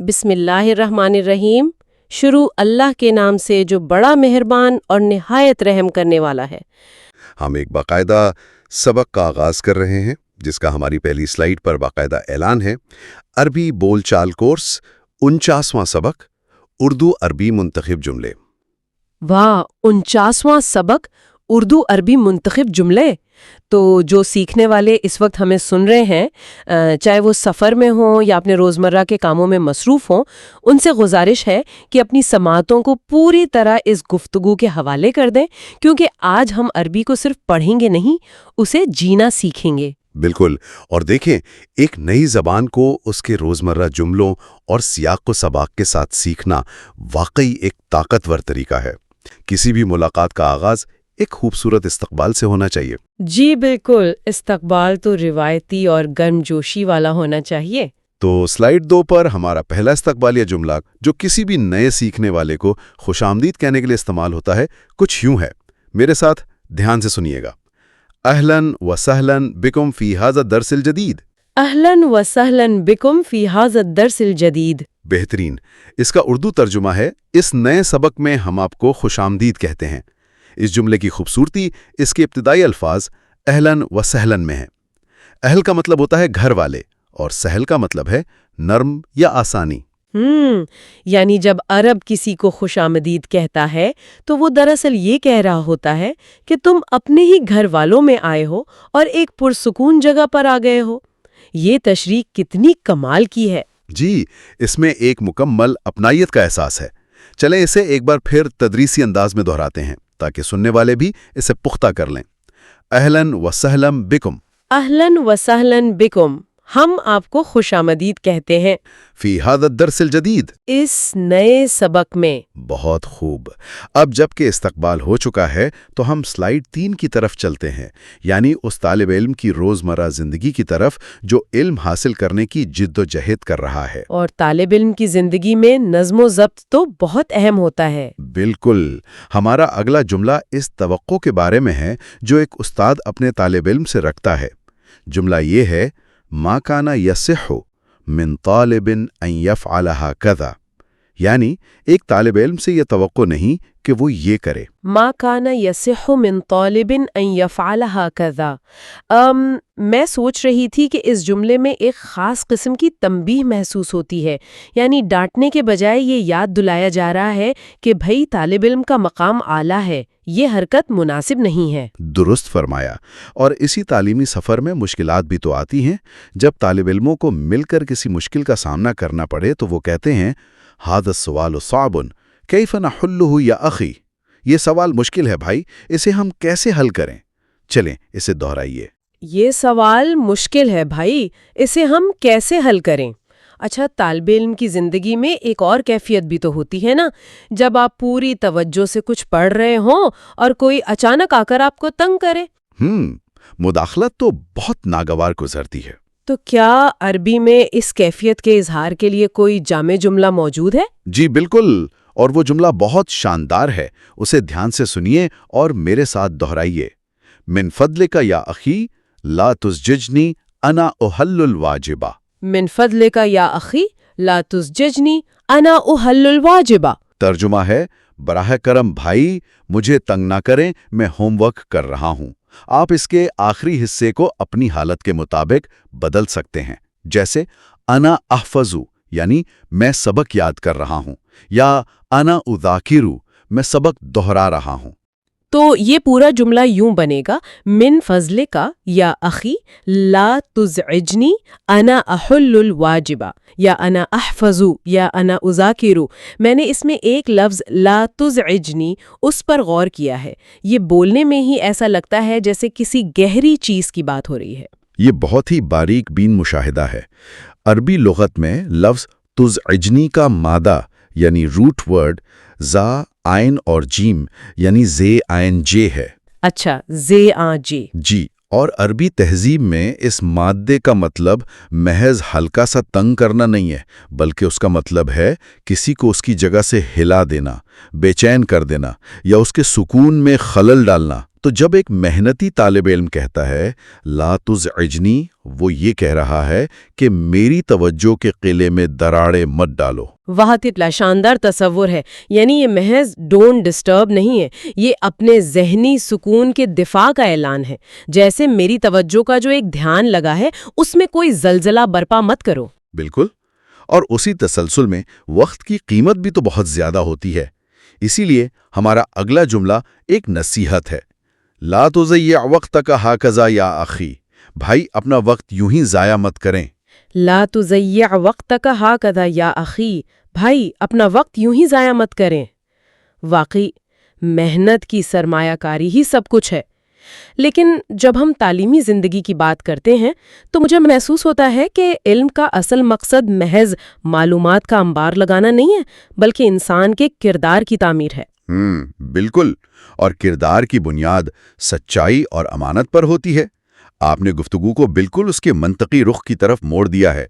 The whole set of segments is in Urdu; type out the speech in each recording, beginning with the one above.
بسم اللہ الرحمن الرحیم۔ شروع اللہ کے نام سے جو بڑا مہربان اور نہایت رحم کرنے والا ہے۔ ہم ایک باقاعدہ سبق کا آغاز کر رہے ہیں جس کا ہماری پہلی سلائیڈ پر باقاعدہ اعلان ہے۔ عربی بول چال کورس 49واں سبق، اردو عربی منتخب جملے۔ واہ، 49واں سبق اردو عربی منتخب جملے۔ تو جو سیکھنے والے اس وقت ہمیں سن رہے ہیں، چاہے وہ سفر میں ہوں یا اپنے روزمرہ کے کاموں میں مصروف ہوں، ان سے گزارش ہے کہ اپنی سماعتوں کو پوری طرح اس گفتگو کے حوالے کر دیں، کیونکہ آج ہم عربی کو صرف پڑھیں گے نہیں، اسے جینا سیکھیں گے۔ بالکل، اور دیکھیں، ایک نئی زبان کو اس کے روزمرہ جملوں اور سیاق و سباق کے ساتھ سیکھنا واقعی ایک طاقتور طریقہ ہے۔ کسی بھی ملاقات کا آغاز ایک خوبصورت استقبال سے ہونا چاہیے۔ جی بالکل، استقبال تو روایتی اور گرم جوشی والا ہونا چاہیے۔ تو سلائیڈ 2 پر ہمارا پہلا استقبالیہ جملہ جو کسی بھی نئے سیکھنے والے کو خوش آمدید کہنے کے لیے استعمال ہوتا ہے، کچھ یوں ہے۔ میرے ساتھ دھیان سے سنیے گا۔ اہلاً و سہلاً بکم فی ھذا الدرس الجدید۔ اہلاً و سہلاً بکم فی ھذا الدرس الجدید۔ بہترین۔ اس کا اردو ترجمہ ہے، اس نئے سبق میں ہم آپ کو خوش آمدید کہتے ہیں۔ اس جملے کی خوبصورتی اس کے ابتدائی الفاظ اہلاً و سہلاً میں ہے۔ اہل کا مطلب ہوتا ہے گھر والے، اور سہل کا مطلب ہے نرم یا آسانی۔ یعنی جب عرب کسی کو خوش آمدید کہتا ہے تو وہ دراصل یہ کہہ رہا ہوتا ہے کہ تم اپنے ہی گھر والوں میں آئے ہو اور ایک پرسکون جگہ پر آ گئے ہو۔ یہ تشریح کتنی کمال کی ہے۔ جی، اس میں ایک مکمل اپنائیت کا احساس ہے۔ چلیں اسے ایک بار پھر تدریسی انداز میں دہراتے ہیں تاکہ سننے والے بھی اسے پختہ کر لیں۔ اہلاً و سہلاً بکم۔ اہلاً و سہلاً بکم، ہم آپ کو خوش آمدید کہتے ہیں فی ھذا الدرس الجدید، اس نئے سبق میں۔ بہت خوب۔ اب جب کہ استقبال ہو چکا ہے تو ہم سلائیڈ 3 کی طرف چلتے ہیں، یعنی اس طالب علم کی روزمرہ زندگی کی طرف جو علم حاصل کرنے کی جد و جہد کر رہا ہے۔ اور طالب علم کی زندگی میں نظم و ضبط تو بہت اہم ہوتا ہے۔ بالکل۔ ہمارا اگلا جملہ اس توقع کے بارے میں ہے جو ایک استاد اپنے طالب علم سے رکھتا ہے۔ جملہ یہ ہے، ما کان یصح من طالب ان یفعل ھذا، یعنی ایک طالب علم سے یہ توقع نہیں کہ وہ یہ کرے۔ ما کان یصح من طالب ان یفعل ھذا۔ میں سوچ رہی تھی کہ اس جملے میں ایک خاص قسم کی تنبیہ محسوس ہوتی ہے، یعنی ڈانٹنے کے بجائے یہ یاد دلایا جا رہا ہے کہ بھئی طالب علم کا مقام اعلیٰ ہے، یہ حرکت مناسب نہیں ہے۔ درست فرمایا۔ اور اسی تعلیمی سفر میں مشکلات بھی تو آتی ہیں۔ جب طالب علموں کو مل کر کسی مشکل کا سامنا کرنا پڑے تو وہ کہتے ہیں، ھذا السؤال صعب کیف نحلہ یا اخی، یہ سوال مشکل ہے بھائی، اسے ہم کیسے حل کریں؟ چلیں اسے دہرائیے۔ یہ سوال مشکل ہے بھائی، اسے ہم کیسے حل کریں؟ اچھا، طالب علم کی زندگی میں ایک اور کیفیت بھی تو ہوتی ہے نا، جب آپ پوری توجہ سے کچھ پڑھ رہے ہوں اور کوئی اچانک آ کر آپ کو تنگ کرے۔ مداخلت تو بہت ناگوار گزرتی ہے۔ تو کیا عربی میں اس کیفیت کے اظہار کے لیے کوئی جامع جملہ موجود ہے؟ جی بالکل، اور وہ جملہ بہت شاندار ہے، اسے دھیان سے سنیے اور میرے ساتھ دہرائیے۔ من فضلک یا اخی لا تزججنی انا احل الواجبہ۔ من فضلک یا اخی لا تزججنی انا احل الواجبہ۔ ترجمہ ہے، براہ کرم بھائی مجھے تنگ نہ کریں، میں ہوم ورک کر رہا ہوں۔ آپ اس کے آخری حصے کو اپنی حالت کے مطابق بدل سکتے ہیں، جیسے انا احفظ یعنی میں سبق یاد کر رہا ہوں، یا انا اذاکر میں سبق دہرا رہا ہوں۔ تو یہ پورا جملہ یوں بنے گا، من فضلک یا اخی لا تزعجنی انا احل الواجبہ، یا انا احفظ یا انا اذاکر۔ میں نے اس میں ایک لفظ لا تزعجنی اس پر غور کیا ہے۔ یہ بولنے میں ہی ایسا لگتا ہے جیسے کسی گہری چیز کی بات ہو رہی ہے۔ یہ بہت ہی باریک بین مشاہدہ ہے۔ عربی لغت میں لفظ تزعجنی کا مادہ یعنی روٹ ورڈ زا عین اور جیم یعنی زے عین جے ہے۔ اچھا، زے آ جے۔ جی، اور عربی تہذیب میں اس مادے کا مطلب محض ہلکا سا تنگ کرنا نہیں ہے، بلکہ اس کا مطلب ہے کسی کو اس کی جگہ سے ہلا دینا، بے چین کر دینا، یا اس کے سکون میں خلل ڈالنا۔ تو جب ایک محنتی طالب علم کہتا ہے لا تزعجنی، وہ یہ کہہ رہا ہے کہ میری توجہ کے قلعے میں دراڑیں مت ڈالو۔ واہ کتنا شاندار تصور ہے، یعنی یہ محض ڈونٹ ڈسٹرب نہیں ہے، یہ اپنے ذہنی سکون کے دفاع کا اعلان ہے، جیسے میری توجہ کا جو ایک دھیان لگا ہے اس میں کوئی زلزلہ برپا مت کرو۔ بالکل، اور اسی تسلسل میں وقت کی قیمت بھی تو بہت زیادہ ہوتی ہے، اسی لیے ہمارا اگلا جملہ ایک نصیحت ہے، لا تضیع وقتک ہاکذا یا اخی، بھائی اپنا وقت یوں ہی ضائع مت کریں۔ لا تضیع وقتک ہاکذا یا اخی، بھائی اپنا وقت یوں ہی ضائع مت کریں۔ واقعی محنت کی سرمایہ کاری ہی سب کچھ ہے، لیکن جب ہم تعلیمی زندگی کی بات کرتے ہیں تو مجھے محسوس ہوتا ہے کہ علم کا اصل مقصد محض معلومات کا انبار لگانا نہیں ہے، بلکہ انسان کے کردار کی تعمیر ہے۔ بالکل، اور کردار کی بنیاد سچائی اور امانت پر ہوتی ہے۔ آپ نے گفتگو کو بالکل اس کے منطقی رخ کی طرف موڑ دیا ہے۔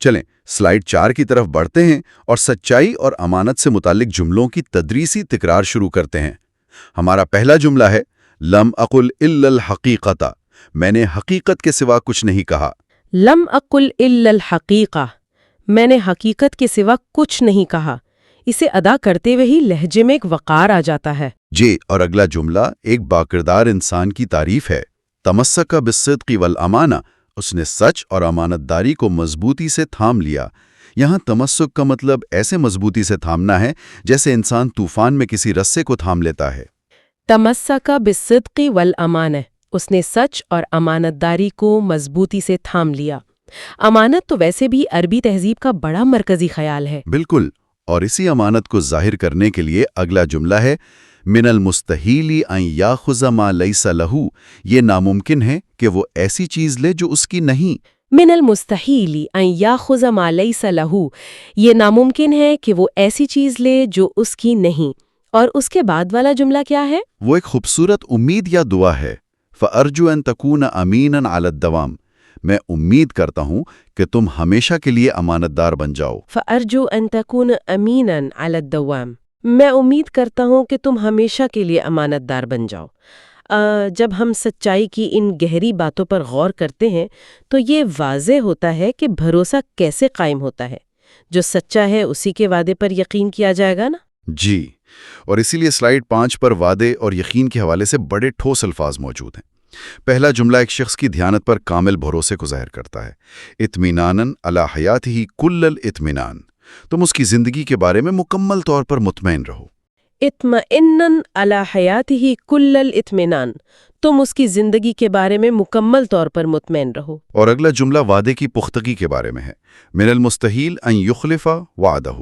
چلیں سلائیڈ 4 کی طرف بڑھتے ہیں اور سچائی اور امانت سے متعلق جملوں کی تدریسی تکرار شروع کرتے ہیں۔ ہمارا پہلا جملہ ہے لم اقل الا الحقیقۃ، میں نے حقیقت کے سوا کچھ نہیں کہا۔ لم اقل الا الحقیقہ، میں نے حقیقت کے سوا کچھ نہیں کہا۔ اسے ادا کرتے ہوئے ہی لہجے میں ایک وقار آ جاتا ہے۔ جی، اور اگلا جملہ ایک باکردار انسان کی تعریف ہے، تمسک بالصدق والامانہ، اس نے سچ اور امانت داری کو مضبوطی سے تھام لیا۔ یہاں تمسک کا مطلب ایسے مضبوطی سے تھامنا ہے جیسے انسان طوفان میں کسی رسے کو تھام لیتا ہے۔ تمسک بالصدق والامانہ، اس نے سچ اور امانت داری کو مضبوطی سے تھام لیا۔ امانت تو ویسے بھی عربی تہذیب کا بڑا مرکزی خیال ہے۔ بالکل، اور اسی امانت کو ظاہر کرنے کے لیے اگلا جملہ ہے من المستحیل ان یاخذ ما لیس لہ، یہ ناممکن ہے کہ وہ ایسی چیز لے جو اس کی نہیں۔ من المستحیل ان یاخذ ما لیس لہ، یہ ناممکن ہے کہ وہ ایسی چیز لے جو اس کی نہیں۔ اور اس کے بعد والا جملہ کیا ہے؟ وہ ایک خوبصورت امید یا دعا ہے، فَأَرْجُو أَن تَكُونَ أَمِينًا عَلَى الدَّوَامِ، میں امید کرتا ہوں کہ تم ہمیشہ کے لیے امانت دار بن جاؤ۔ فَأَرْجُو أَن تَكُونَ أَمِينًا عَلَى الدَّوَامِ، میں امید کرتا ہوں کہ تم ہمیشہ کے لیے امانت دار بن جاؤ۔ جب ہم سچائی کی ان گہری باتوں پر غور کرتے ہیں تو یہ واضح ہوتا ہے کہ بھروسہ کیسے قائم ہوتا ہے۔ جو سچا ہے اسی کے وعدے پر یقین کیا جائے گا نا؟ جی، اور اسی لیے سلائیڈ 5 پر وعدے اور یقین کے حوالے سے بڑے ٹھوس الفاظ موجود ہیں۔ پہلا جملہ ایک شخص کی دیانت پر کامل بھروسے کو ظاہر کرتا ہے، اطمیناناً علی حیاتہ کل الاطمینان، تم اس کی زندگی کے بارے میں مکمل طور پر مطمئن رہو۔ اطمئناً علی حیاتہ کل الاطمینان، تم اس کی زندگی کے بارے میں مکمل طور پر مطمئن رہو۔ اور اگلا جملہ وعدے کی پختگی کے بارے میں ہے، من المستحیل ان یخلف وعدہ،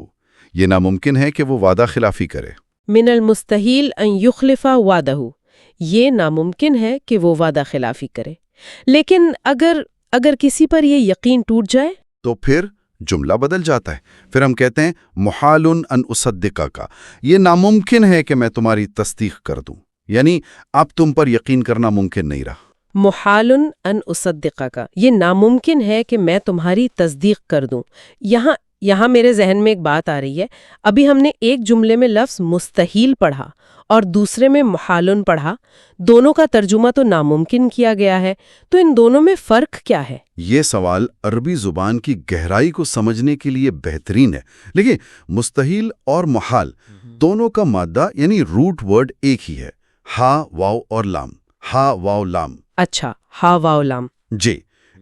یہ ناممکن ہے کہ وہ وعدہ خلافی کرے۔ من المستحیل ان یخلف وعدہ، یہ ناممکن ہے کہ وہ وعدہ خلافی کرے۔ لیکن اگر کسی پر یہ یقین ٹوٹ جائے تو پھر جملہ بدل جاتا ہے، پھر ہم کہتے ہیں محال ان اصدقک، یہ ناممکن ہے کہ میں تمہاری تصدیق کر دوں، یعنی اب تم پر یقین کرنا ممکن نہیں رہا۔ محال ان اصدقک، یہ ناممکن ہے کہ میں تمہاری تصدیق کر دوں۔ یہاں میرے ذہن میں ایک بات آ رہی ہے، ابھی ہم نے ایک جملے میں لفظ مستحیل پڑھا اور دوسرے میں محالن پڑھا، دونوں کا ترجمہ تو ناممکن کیا گیا ہے، تو ان دونوں میں فرق کیا ہے؟ یہ سوال عربی زبان کی گہرائی کو سمجھنے کے لیے بہترین ہے۔ لیکن مستحیل اور محال دونوں کا مادہ یعنی روٹ ورڈ ایک ہی ہے، ہا واو اور لام، ہا واو لام۔ اچھا، ہا واو لام۔ جی،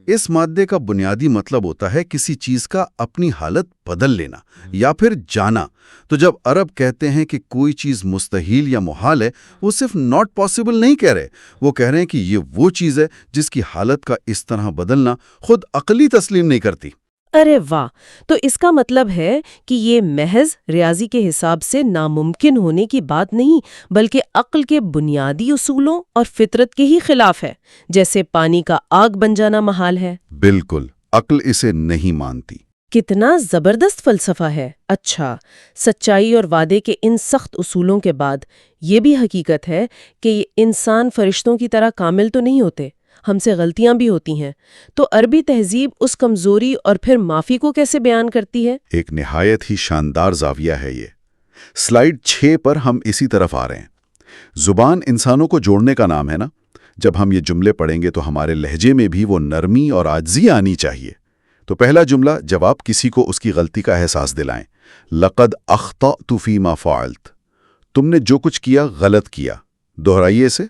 اس مادے کا بنیادی مطلب ہوتا ہے کسی چیز کا اپنی حالت بدل لینا یا پھر جانا۔ تو جب عرب کہتے ہیں کہ کوئی چیز مستحیل یا محال ہے، وہ صرف ناٹ پاسبل نہیں کہہ رہے، وہ کہہ رہے ہیں کہ یہ وہ چیز ہے جس کی حالت کا اس طرح بدلنا خود عقلی تسلیم نہیں کرتی۔ ارے واہ، تو اس کا مطلب ہے کہ یہ محض ریاضی کے حساب سے ناممکن ہونے کی بات نہیں، بلکہ عقل کے بنیادی اصولوں اور فطرت کے ہی خلاف ہے، جیسے پانی کا آگ بن جانا محال ہے۔ بالکل، عقل اسے نہیں مانتی۔ کتنا زبردست فلسفہ ہے۔ اچھا، سچائی اور وعدے کے ان سخت اصولوں کے بعد یہ بھی حقیقت ہے کہ انسان فرشتوں کی طرح کامل تو نہیں ہوتے، ہم سے غلطیاں بھی ہوتی ہیں۔ تو عربی تہذیب اس کمزوری اور پھر معافی کو کیسے بیان کرتی ہے؟ ایک نہایت ہی شاندار زاویہ ہے یہ۔ سلائیڈ 6 پر ہم اسی طرف آ رہے ہیں۔ زبان انسانوں کو جوڑنے کا نام ہے نا؟ جب ہم یہ جملے پڑھیں گے تو ہمارے لہجے میں بھی وہ نرمی اور عاجزی آنی چاہیے۔ تو پہلا جملہ، جب آپ کسی کو اس کی غلطی کا احساس دلائیں، لقد اخطأت فیما فعلت، تم نے جو کچھ کیا غلط کیا۔ دہرائیے اسے۔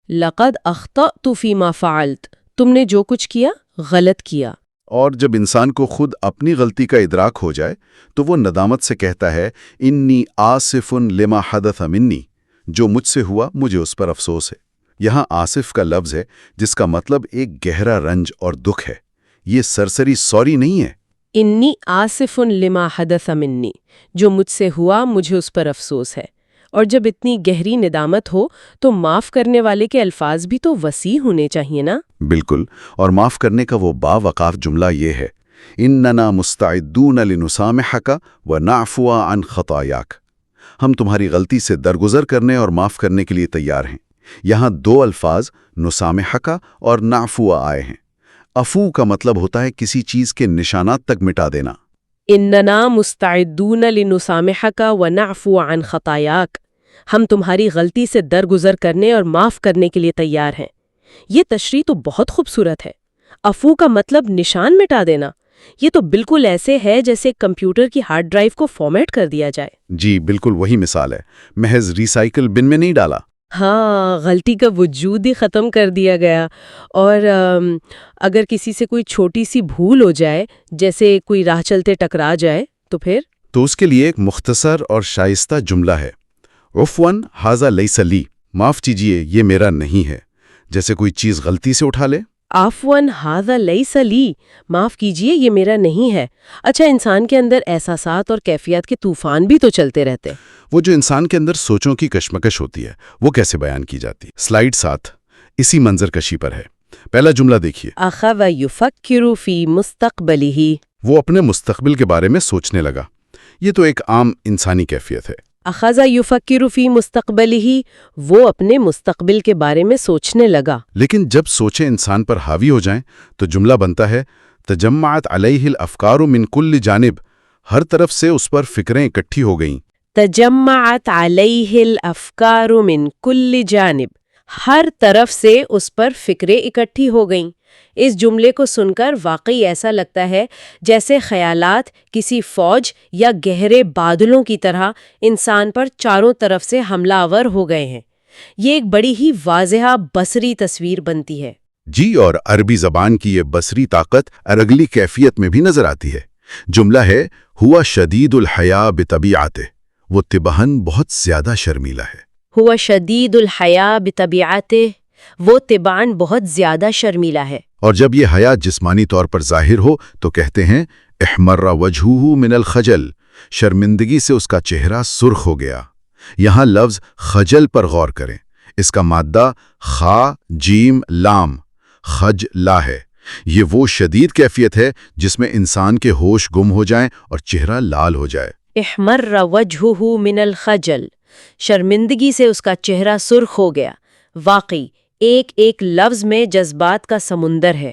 لقد اخطأت فیما فعلت، تم نے جو کچھ کیا غلط کیا۔ اور جب انسان کو خود اپنی غلطی کا ادراک ہو جائے تو وہ ندامت سے کہتا ہے انی آصف لما حدث منی، جو مجھ سے ہوا مجھے اس پر افسوس ہے۔ یہاں آصف کا لفظ ہے جس کا مطلب ایک گہرا رنج اور دکھ ہے۔ یہ سرسری سوری نہیں ہے۔ انی آصف لما حدث منی، جو مجھ سے ہوا مجھے اس پر افسوس ہے۔ اور جب اتنی گہری ندامت ہو تو معاف کرنے والے کے الفاظ بھی تو وسیع ہونے چاہیے نا؟ بالکل، اور معاف کرنے کا وہ باوقار جملہ یہ ہے، اننا مستعدون لنسامحک ونعفو عن خطایاک، ہم تمہاری غلطی سے درگزر کرنے اور معاف کرنے کے لیے تیار ہیں۔ یہاں دو الفاظ نسامحک اور نعفو آئے ہیں۔ عفو کا مطلب ہوتا ہے کسی چیز کے نشانات تک مٹا دینا۔ اننا مستعدون لنسامحک ونعفو عن خطایاک، ہم تمہاری غلطی سے درگزر کرنے اور معاف کرنے کے لیے تیار ہیں۔ یہ تشریح تو بہت خوبصورت ہے۔ عفو کا مطلب نشان مٹا دینا، یہ تو بالکل ایسے ہے جیسے کمپیوٹر کی ہارڈ ڈرائیو کو فارمیٹ کر دیا جائے۔ جی بالکل وہی مثال ہے، محض ریسائیکل بن میں نہیں ڈالا۔ ہاں، غلطی کا وجود ہی ختم کر دیا گیا۔ اور اگر کسی سے کوئی چھوٹی سی بھول ہو جائے، جیسے کوئی راہ چلتے ٹکرا جائے، تو پھر تو اس کے لیے ایک مختصر اور شائستہ جملہ ہے، عفواً ھذا لیس لی، معاف کیجیے یہ میرا نہیں ہے۔ جیسے کوئی چیز غلطی سے اٹھا لے۔ عفواً ھذا لیس لی، معاف کیجیے یہ میرا نہیں ہے۔ اچھا، انسان کے اندر احساسات اور کیفیات کے طوفان بھی تو چلتے رہتے۔ وہ جو انسان کے اندر سوچوں کی کشمکش ہوتی ہے وہ کیسے بیان کی جاتی؟ سلائیڈ 7 اسی منظر کشی پر ہے۔ پہلا جملہ دیکھیے، اخذ یفکر فی مستقبلہ، وہ اپنے مستقبل کے بارے میں سوچنے لگا۔ یہ تو ایک عام انسانی کیفیت ہے۔ اخذ یفکر فی مستقبلہ، وہ اپنے مستقبل کے بارے میں سوچنے لگا۔ لیکن جب سوچیں انسان پر حاوی ہو جائیں تو جملہ بنتا ہے تجمعت علیہ الافکار من کل جانب، ہر طرف سے اس پر فکریں اکٹھی ہو گئیں۔ تجمعت علیہ الافکار من کل جانب، ہر طرف سے اس پر فکریں اکٹھی ہو گئیں۔ اس جملے کو سن کر واقعی ایسا لگتا ہے جیسے خیالات کسی فوج یا گہرے بادلوں کی طرح انسان پر چاروں طرف سے حملہ آور ہو گئے ہیں۔ یہ ایک بڑی ہی واضح بصری تصویر بنتی ہے۔ جی، اور عربی زبان کی یہ بصری طاقت ارگلی کیفیت میں بھی نظر آتی ہے۔ جملہ ہے ہوا شدید الحیا بطبیعتہ، وہ طبعاً بہت زیادہ شرمیلا ہے۔ ہوا شدید الحیا بطبیعتہ، وہ طبعاً بہت زیادہ شرمیلا ہے۔ اور جب یہ حیا جسمانی طور پر ظاہر ہو تو کہتے ہیں احمر وجہہ من الخجل، شرمندگی سے اس کا چہرہ سرخ ہو گیا۔ یہاں لفظ خجل پر غور کریں، اس کا مادہ خا جیم لام خجلا ہے۔ یہ وہ شدید کیفیت ہے جس میں انسان کے ہوش گم ہو جائیں اور چہرہ لال ہو جائے۔ احمر وجہہ من الخجل، شرمندگی سے اس کا چہرہ سرخ ہو گیا۔ واقعی ایک ایک لفظ میں جذبات کا سمندر ہے۔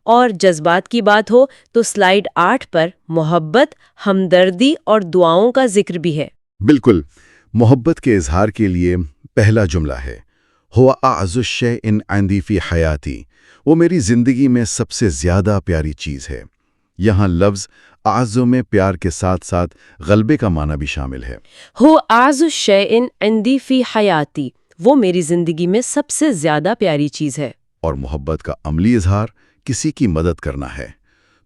اور جذبات کی بات ہو تو سلائیڈ 8 پر محبت، ہمدردی اور دعاؤں کا ذکر بھی ہے۔ بالکل، محبت کے اظہار کے لیے پہلا جملہ ہے ہوا اعز الشیء عندی فی حیاتی، وہ میری زندگی میں سب سے زیادہ پیاری چیز ہے۔ یہاں لفظ اعز میں پیار کے ساتھ ساتھ غلبے کا معنی بھی شامل ہے۔ ہو اعز الشیء عندی فی حیاتی، وہ میری زندگی میں سب سے زیادہ پیاری چیز ہے۔ اور محبت کا عملی اظہار کسی کی مدد کرنا ہے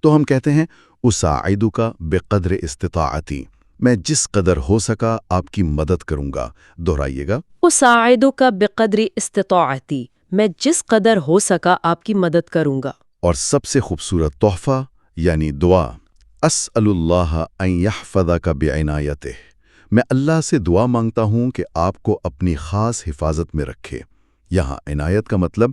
تو ہم کہتے ہیں اساعدک بقدر استطاعتی، میں جس قدر ہو سکا آپ کی مدد کروں گا۔ دہرائیے گا، اساعدک بقدر استطاعتی، میں جس قدر ہو سکا آپ کی مدد کروں گا۔ اور سب سے خوبصورت تحفہ یعنی دعا، اسأل اللہ ان یحفظک بعنایتہ، میں اللہ سے دعا مانگتا ہوں کہ آپ کو اپنی خاص حفاظت میں رکھے۔ یہاں عنایت کا مطلب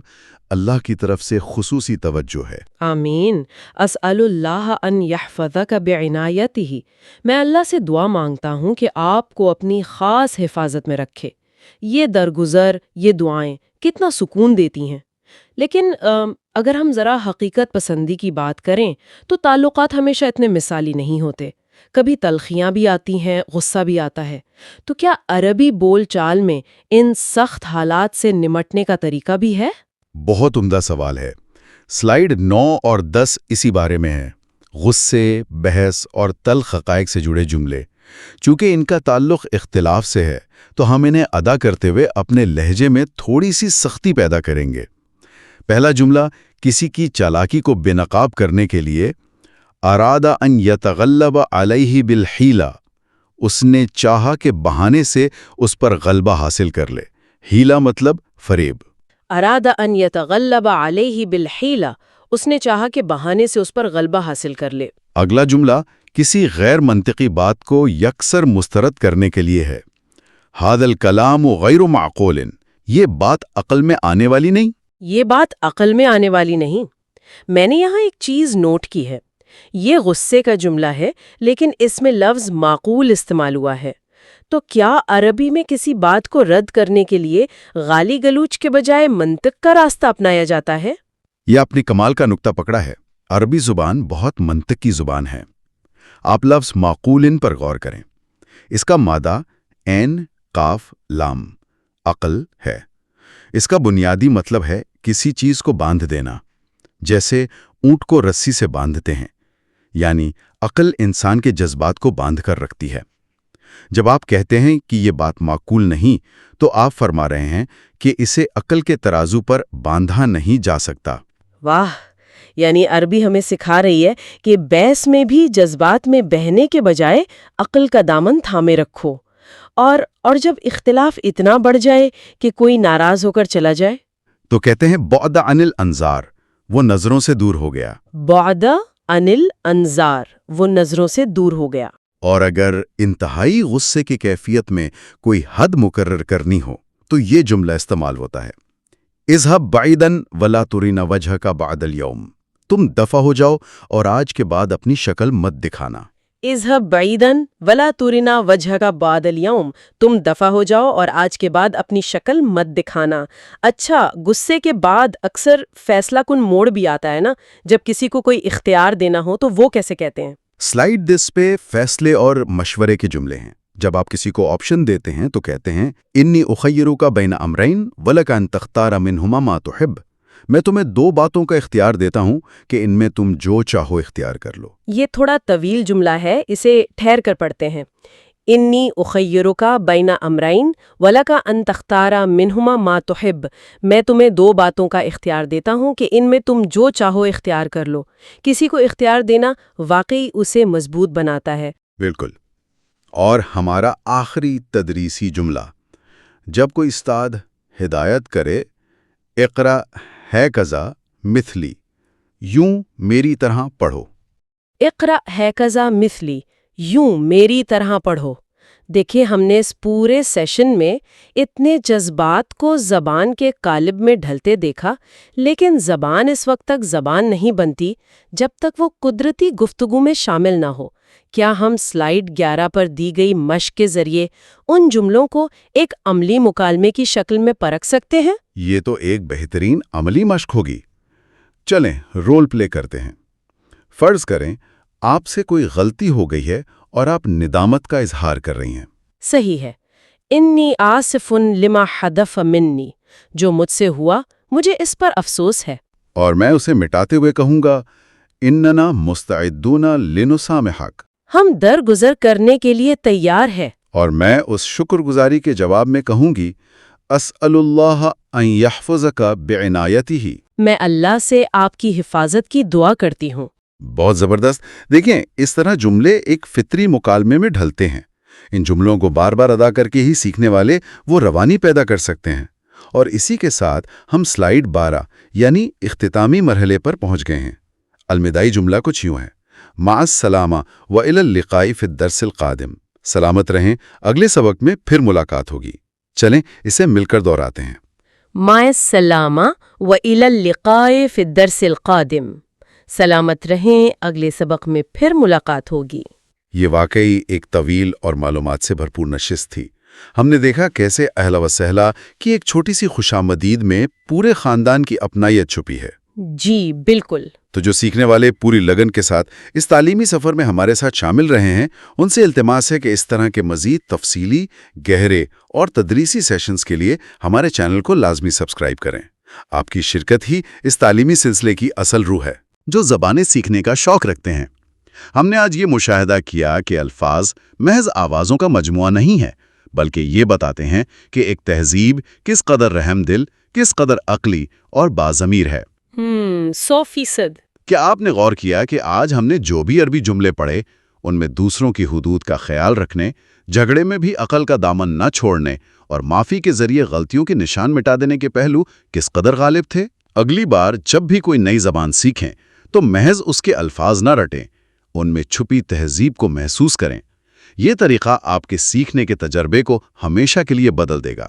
اللہ کی طرف سے خصوصی توجہ ہے۔ آمین۔ اسأل اللہ ان یحفظک بعنایتہ، میں اللہ سے دعا مانگتا ہوں کہ آپ کو اپنی خاص حفاظت میں رکھے۔ یہ درگزر، یہ دعائیں کتنا سکون دیتی ہیں۔ لیکن اگر ہم ذرا حقیقت پسندی کی بات کریں تو تعلقات ہمیشہ اتنے مثالی نہیں ہوتے۔ کبھی تلخیاں بھی آتی ہیں، غصہ بھی آتا ہے۔ تو کیا عربی بول چال میں ان سخت حالات سے نمٹنے کا طریقہ بھی ہے؟ بہت عمدہ سوال ہے۔ سلائیڈ 9 اور 10 اسی بارے میں ہے۔ غصے، بحث اور تلخ حقائق سے جڑے جملے۔ چونکہ ان کا تعلق اختلاف سے ہے تو ہم انہیں ادا کرتے ہوئے اپنے لہجے میں تھوڑی سی سختی پیدا کریں گے۔ پہلا جملہ کسی کی چالاکی کو بے نقاب کرنے کے لیے اراد ان یتغلب علیہ بالحیلہ، اس نے چاہا کہ بہانے سے اس پر غلبہ حاصل کر لے۔ ہیلہ مطلب فریب۔ اراد ان یتغلب علیہ بالحیلہ، اس نے چاہا کہ بہانے سے اس پر غلبہ حاصل کر لے۔ اگلا جملہ کسی غیر منطقی بات کو یکسر مسترد کرنے کے لیے ہے۔ ھذا الکلام غیر معقول، یہ بات عقل میں آنے والی نہیں۔ یہ بات عقل میں آنے والی نہیں۔ میں نے یہاں ایک چیز نوٹ کی ہے۔ یہ غصے کا جملہ ہے لیکن اس میں لفظ معقول استعمال ہوا ہے۔ تو کیا عربی میں کسی بات کو رد کرنے کے لیے گالی گلوچ کے بجائے منطق کا راستہ اپنایا جاتا ہے؟ یہ اپنی کمال کا نقطہ پکڑا ہے۔ عربی زبان بہت منطقی زبان ہے۔ آپ لفظ معقولن پر غور کریں۔ اس کا مادہ عین قاف لام عقل ہے۔ اس کا بنیادی مطلب ہے کسی چیز کو باندھ دینا، جیسے اونٹ کو رسی سے باندھتے ہیں، یعنی عقل انسان کے جذبات کو باندھ کر رکھتی ہے۔ جب آپ کہتے ہیں کہ یہ بات معقول نہیں تو آپ فرما رہے ہیں کہ اسے عقل کے ترازو پر باندھا نہیں جا سکتا۔ واہ، یعنی عربی ہمیں سکھا رہی ہے کہ بحث میں بھی جذبات میں بہنے کے بجائے عقل کا دامن تھامے رکھو، اور جب اختلاف اتنا بڑھ جائے کہ کوئی ناراض ہو کر چلا جائے تو کہتے ہیں بعد عن الانظار، وہ نظروں سے دور ہو گیا۔ بعد عن الانظار، وہ نظروں سے دور ہو گیا۔ اور اگر انتہائی غصے کی کیفیت میں کوئی حد مقرر کرنی ہو تو یہ جملہ استعمال ہوتا ہے۔ اذهب بعیدا ولا ترنا وجهک بعد اليوم، تم دفع ہو جاؤ اور آج کے بعد اپنی شکل مت دکھانا۔ اذهب بعیدا ولا ترنا وجهک بعد اليوم، تم دفع ہو جاؤ اور آج کے بعد اپنی شکل مت دکھانا۔ اچھا، غصے کے بعد اکثر فیصلہ کن موڑ بھی آتا ہے نا، جب کسی کو کوئی اختیار دینا ہو تو وہ کیسے کہتے ہیں؟ سلائیڈ دس پہ فیصلے اور مشورے کے جملے ہیں۔ جب آپ کسی کو آپشن دیتے ہیں تو کہتے ہیں انی اخیرک بین امرین ولک ان تختار منہما ما تحب، میں تمہیں 2 باتوں کا اختیار دیتا ہوں کہ ان میں تم جو چاہو اختیار کر لو۔ یہ تھوڑا طویل جملہ ہے، اسے ٹھہر کر پڑھتے ہیں۔ انی اخیرک بین امرین ولک ان تختار منہما ما تحب، میں تمہیں 2 باتوں کا اختیار دیتا ہوں کہ ان میں تم جو چاہو اختیار کر لو۔ کسی کو اختیار دینا واقعی اسے مضبوط بناتا ہے۔ بالکل۔ اور ہمارا آخری تدریسی جملہ، جب کوئی استاد ہدایت کرے اقرا ہیکذا مثلی، یوں میری طرح پڑھو۔ اقرا ہیکذا مثلی، یوں میری طرح پڑھو۔ دیکھیں، ہم نے اس پورے سیشن میں اتنے جذبات کو زبان کے قالب میں ڈھلتے دیکھا، لیکن زبان اس وقت تک زبان نہیں بنتی جب تک وہ قدرتی گفتگو میں شامل نہ ہو۔ کیا ہم سلائیڈ 11 پر دی گئی مشق کے ذریعے ان جملوں کو ایک عملی مکالمے کی شکل میں پرکھ سکتے ہیں؟ یہ تو ایک بہترین عملی مشق ہوگی۔ چلیں رول پلے کرتے ہیں۔ فرض کریں آپ سے کوئی غلطی ہو گئی ہے اور آپ ندامت کا اظہار کر رہی ہیں۔ صحیح ہے۔ انی آصف لما حدف منی، جو مجھ سے ہوا مجھے اس پر افسوس ہے۔ اور میں اسے مٹاتے ہوئے کہوں گا اننا مستعدون لنسامحک، ہم درگزر کرنے کے لیے تیار ہے۔ اور میں اس شکر گزاری کے جواب میں کہوں گی اسأل اللہ ان یحفظک بعنایتہ، میں اللہ سے آپ کی حفاظت کی دعا کرتی ہوں۔ بہت زبردست۔ دیکھیں، اس طرح جملے ایک فطری مکالمے میں ڈھلتے ہیں۔ ان جملوں کو بار بار ادا کر کے ہی سیکھنے والے وہ روانی پیدا کر سکتے ہیں۔ اور اسی کے ساتھ ہم سلائیڈ 12 یعنی اختتامی مرحلے پر پہنچ گئے ہیں۔ الوداعی جملہ کچھ یوں ہے، مع السلامہ وإلی اللقاء فی الدرس القادم، سلامت رہیں، اگلے سبق میں پھر ملاقات ہوگی۔ چلیں اسے مل کر دہراتے ہیں۔ مع السلامہ وإلی اللقاء فی الدرس القادم، سلامت رہیں، اگلے سبق میں پھر ملاقات ہوگی۔ یہ واقعی ایک طویل اور معلومات سے بھرپور نشست تھی۔ ہم نے دیکھا کیسے اہلا و سہلا کی ایک چھوٹی سی خوشامدید میں پورے خاندان کی اپنائیت چھپی ہے۔ جی بالکل۔ تو جو سیکھنے والے پوری لگن کے ساتھ اس تعلیمی سفر میں ہمارے ساتھ شامل رہے ہیں، ان سے التماس ہے کہ اس طرح کے مزید تفصیلی، گہرے اور تدریسی سیشنز کے لیے ہمارے چینل کو لازمی سبسکرائب کریں۔ آپ کی شرکت ہی اس تعلیمی سلسلے کی اصل روح ہے، جو زبانیں سیکھنے کا شوق رکھتے ہیں۔ ہم نے آج یہ مشاہدہ کیا کہ الفاظ محض آوازوں کا مجموعہ نہیں ہے، بلکہ یہ بتاتے ہیں کہ ایک تہذیب کس قدر رحم دل، کس قدر عقلی اور باضمیر ہے۔ 100%۔ کیا آپ نے غور کیا کہ آج ہم نے جو بھی عربی جملے پڑھے، ان میں دوسروں کی حدود کا خیال رکھنے، جھگڑے میں بھی عقل کا دامن نہ چھوڑنے اور معافی کے ذریعے غلطیوں کے نشان مٹا دینے کے پہلو کس قدر غالب تھے؟ اگلی بار جب بھی کوئی نئی زبان سیکھیں تو محض اس کے الفاظ نہ رٹیں، ان میں چھپی تہذیب کو محسوس کریں۔ یہ طریقہ آپ کے سیکھنے کے تجربے کو ہمیشہ کے لیے بدل دے گا۔